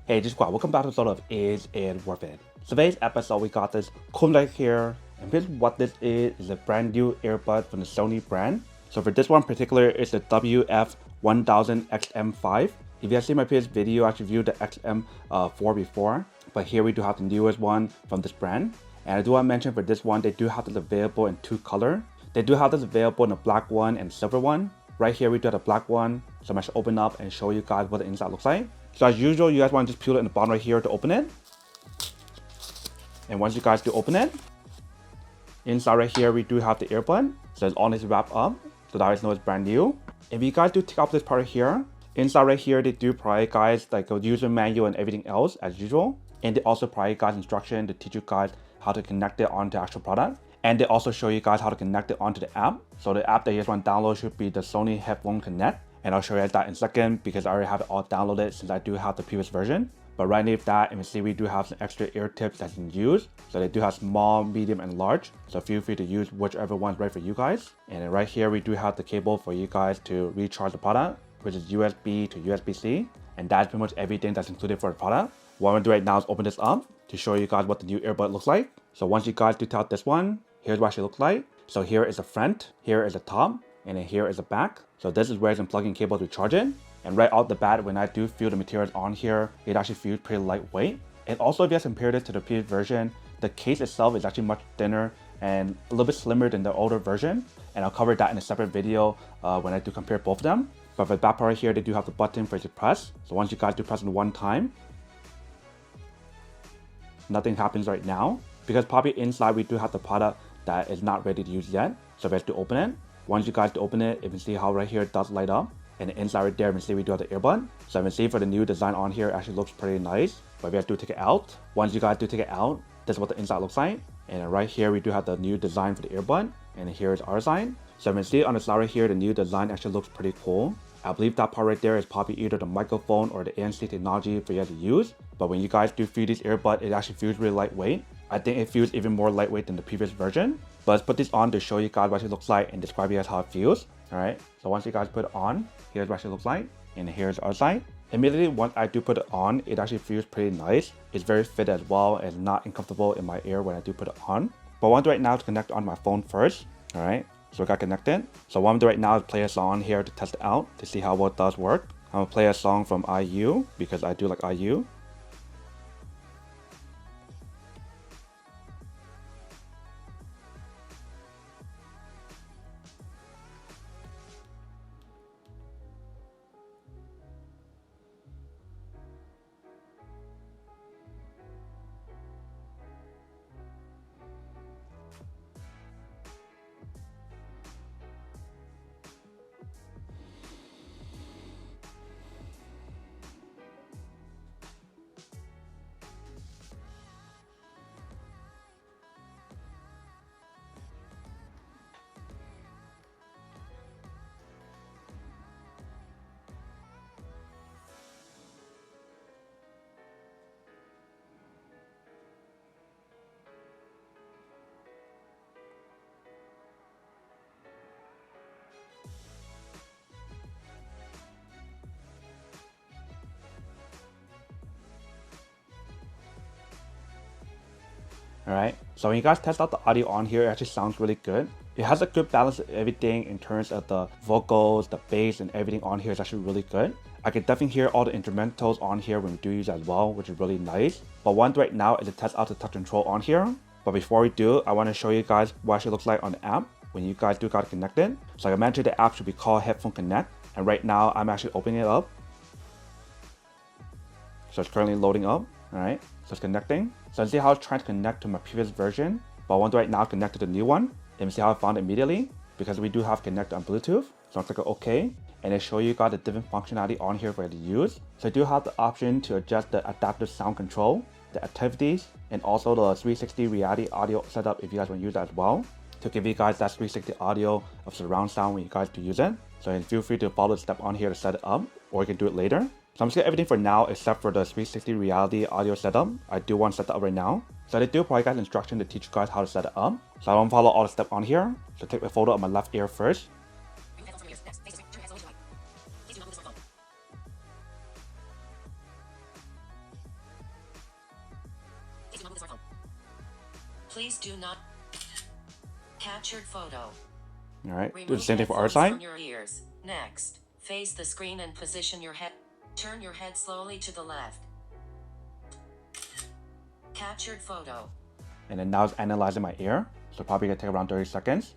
Hey, just squad, welcome back to sort of Is It Worth It? Today's episode, we got this cool light here, and here's what this is a brand new earbud from the Sony brand. So for this one in particular, it's the WF-1000XM5. If you guys see my previous video, I actually reviewed the XM4 before, but here we do have the newest one from this brand. And I do want to mention for this one, they do have this available in two colors. They do have this available in a black one and silver one. Right here, we do have the black one, so I'm going to open up and show you guys what the inside looks like. So as usual, you guys want to just peel it in the bottom right here to open it. And once you guys do open it, inside right here, we do have the earbud. So it's all needs to wrap up, so that is know it's brand new. If you guys do take out this part right here, inside right here, they do provide guys like a user manual and everything else as usual. And they also provide guys instruction to teach you guys how to connect it onto the actual product. And they also show you guys how to connect it onto the app. So the app that you guys want to download should be the Sony Headphone Connect. And I'll show you guys that in a second because I already have it all downloaded since I do have the previous version. But right underneath that, you can see we do have some extra ear tips that you can use. So they do have small, medium, and large. So feel free to use whichever one's right for you guys. And then right here, we do have the cable for you guys to recharge the product, which is USB to USB-C. And that's pretty much everything that's included for the product. What I'm gonna do right now is open this up to show you guys what the new earbud looks like. So once you guys do take this one, here's what it should look like. So here is the front, here is the top, and then here is the back. So this is where you can plug in cable to charge it. And right out the bat, when I do feel the materials on here, it actually feels pretty lightweight. And also if you guys compare it to the previous version, the case itself is actually much thinner and a little bit slimmer than the older version. And I'll cover that in a separate video when I do compare both of them. But for the back part right here, they do have the button for you to press. So once you guys do press it one time, nothing happens right now. Because probably inside we do have the product that is not ready to use yet. So we have to open it. Once you guys do open it, you can see how right here it does light up. And inside right there, you can see we do have the earbud. So you can see for the new design on here, it actually looks pretty nice. But we have to take it out. Once you guys do take it out, this is what the inside looks like. And right here, we do have the new design for the earbud. And here is our side. So you can see on the side right here, the new design actually looks pretty cool. I believe that part right there is probably either the microphone or the ANC technology for you guys to use. But when you guys do feel this earbud, it actually feels really lightweight. I think it feels even more lightweight than the previous version. But let's put this on to show you guys what it looks like and describe you guys how it feels. Alright, so once you guys put it on, here's what it looks like. And here's our side. Immediately once I do put it on, it actually feels pretty nice. It's very fit as well and not uncomfortable in my ear when I do put it on. But what I want to do right now is connect on my phone first. Alright, so we got connected. So what I'm doing right now is play a song here to test it out to see how well it does work. I'm gonna play a song from IU because I do like IU. Alright, so when you guys test out the audio on here, it actually sounds really good. It has a good balance of everything in terms of the vocals, the bass, and everything on here is actually really good. I can definitely hear all the instrumentals on here when we do use as well, which is really nice. But one right now is to test out the touch control on here. But before we do, I want to show you guys what it actually looks like on the app when you guys do got connected. So like I mentioned, the app should be called Headphone Connect. And right now, I'm actually opening it up. So it's currently loading up. Alright, so it's connecting. So you see how it's trying to connect to my previous version, but I want to right now connect to the new one. And you see how I found it immediately because we do have connect on Bluetooth. So I'll click on OK, and it show you got the different functionality on here for you to use. So you do have the option to adjust the adaptive sound control, the activities, and also the 360 reality audio setup if you guys want to use that as well, to give you guys that 360 audio of surround sound when you guys do use it. So you can feel free to follow the step on here to set it up, or you can do it later. So I'm just gonna everything for now except for the 360 reality audio setup. I do want to set that up right now. So they do provide guys instruction to teach you guys how to set it up. So I don't follow all the steps on here. So take a photo of my left ear first. Please do not. Captured photo. Alright, do the Remove same thing for our headphones side. from your ears. Next, face the screen and position your head. Turn your head slowly to the left. Captured photo. And then now it's analyzing my ear. So probably gonna take around 30 seconds.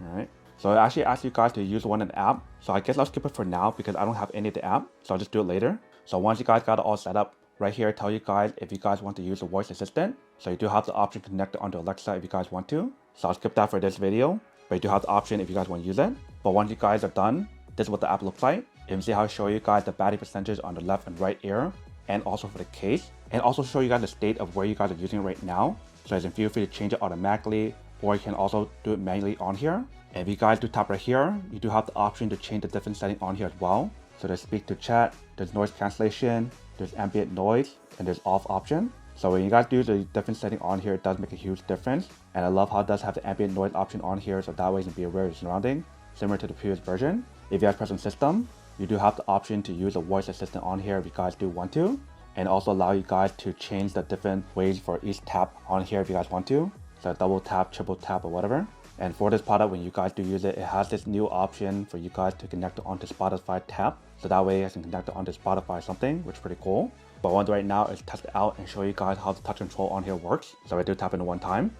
Alright, so I actually asked you guys to use one in the app. So I guess I'll skip it for now because I don't have any of the app. So I'll just do it later. So once you guys got it all set up, right here I tell you guys if you guys want to use a voice assistant. So you do have the option to connect it onto Alexa if you guys want to. So I'll skip that for this video. But you do have the option if you guys want to use it. But once you guys are done, this is what the app looks like. You can see how I show you guys the battery percentage on the left and right ear. And also for the case. And also show you guys the state of where you guys are using it right now. So you can feel free to change it automatically. Or you can also do it manually on here. And if you guys do tap right here, you do have the option to change the different setting on here as well. So there's speak to chat, there's noise cancellation, there's ambient noise, and there's off option. So when you guys do the different setting on here, it does make a huge difference. And I love how it does have the ambient noise option on here, so that way you can be aware of your surrounding, similar to the previous version. If you guys press on system, you do have the option to use a voice assistant on here if you guys do want to. And also allow you guys to change the different ways for each tap on here if you guys want to. So double tap, triple tap, or whatever. And for this product, when you guys do use it, it has this new option for you guys to connect it onto Spotify tap. So that way you guys can connect it onto Spotify or something, which is pretty cool. But what I want to do right now is test it out and show you guys how the touch control on here works. So I do tap into one time.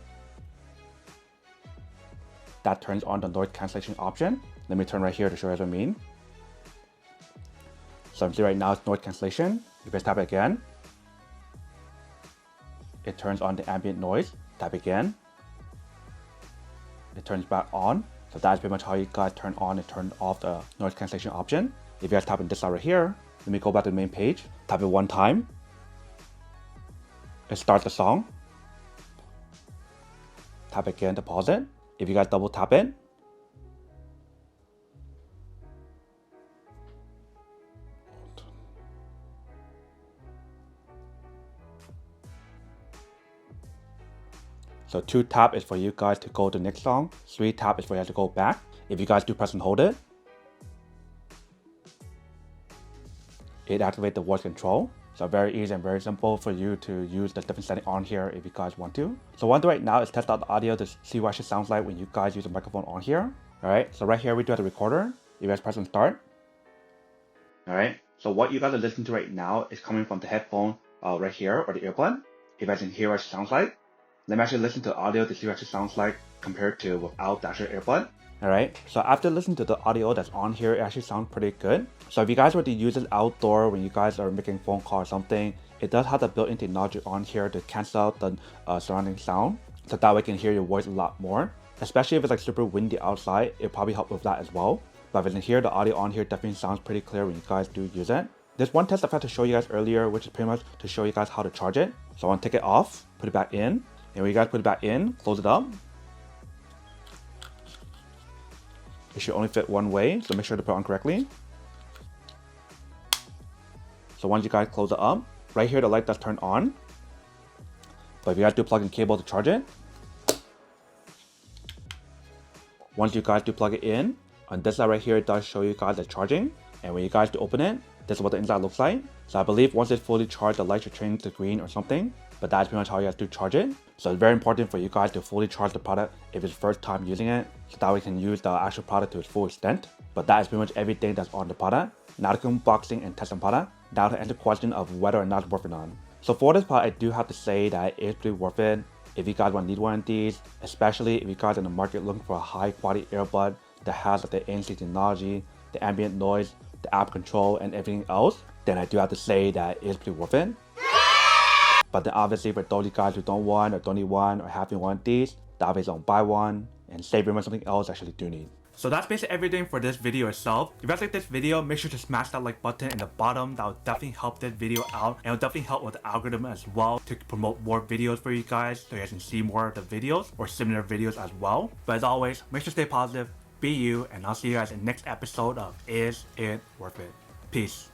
That turns on the noise cancellation option. Let me turn right here to show you what I mean. So I'm seeing right now it's noise cancellation. You guys tap it again. It turns on the ambient noise. Tap again. It turns back on. So that's pretty much how you guys turn on and turn off the noise cancellation option. If you guys tap in this side right here, let me go back to the main page. Tap it one time. It starts the song. Tap again to pause it. If you guys double tap it, so 2 tap is for you guys to go to the next song. 3 tap is for you guys to go back. If you guys do press and hold it, it activates the voice control. So very easy and very simple for you to use the different setting on here if you guys want to. So what I'll do right now is test out the audio to see what it sounds like when you guys use a microphone on here. Alright, so right here we do have the recorder. You guys press and start. Alright, so what you guys are listening to right now is coming from the headphone right here, or the earbud. If you guys can hear what it sounds like. Let me actually listen to the audio to see what it sounds like compared to without the actual earbud. Alright, so after listening to the audio that's on here, it actually sounds pretty good. So if you guys were to use it outdoor when you guys are making a phone call or something, it does have the built-in technology on here to cancel out the surrounding sound. So that way you can hear your voice a lot more. Especially if it's like super windy outside, it'll probably help with that as well. But if you can hear the audio on here, definitely sounds pretty clear when you guys do use it. There's one test I forgot to show you guys earlier, which is pretty much to show you guys how to charge it. So I want to take it off, put it back in. And when you guys put it back in, close it up. It should only fit one way, so make sure to put it on correctly. So once you guys close it up, right here the light does turn on. But if you guys do plug in cable to charge it, once you guys do plug it in, on this side right here it does show you guys the charging. And when you guys do open it, this is what the inside looks like. So I believe once it's fully charged, the light should change to green or something. But that's pretty much how you guys do charge it. So it's very important for you guys to fully charge the product if it's first time using it. So that way you can use the actual product to its full extent. But that is pretty much everything that's on the product. Now to unboxing and test the product. Now to answer the question of whether or not it's worth it or not. So for this product, I do have to say that it is pretty worth it. If you guys want to need one of these, especially if you guys are in the market looking for a high quality earbud that has like the ANC technology, the ambient noise, the app control, and everything else, then I do have to say that it is pretty worth it. But then obviously for those of you guys who don't want or don't need one or having one of these, then obviously don't buy one and save your money on something else actually do need. So that's basically everything for this video itself. If you guys like this video, make sure to smash that like button in the bottom. That will definitely help this video out, and it will definitely help with the algorithm as well to promote more videos for you guys so you guys can see more of the videos or similar videos as well. But as always, make sure to stay positive, be you, and I'll see you guys in the next episode of Is It Worth It? Peace.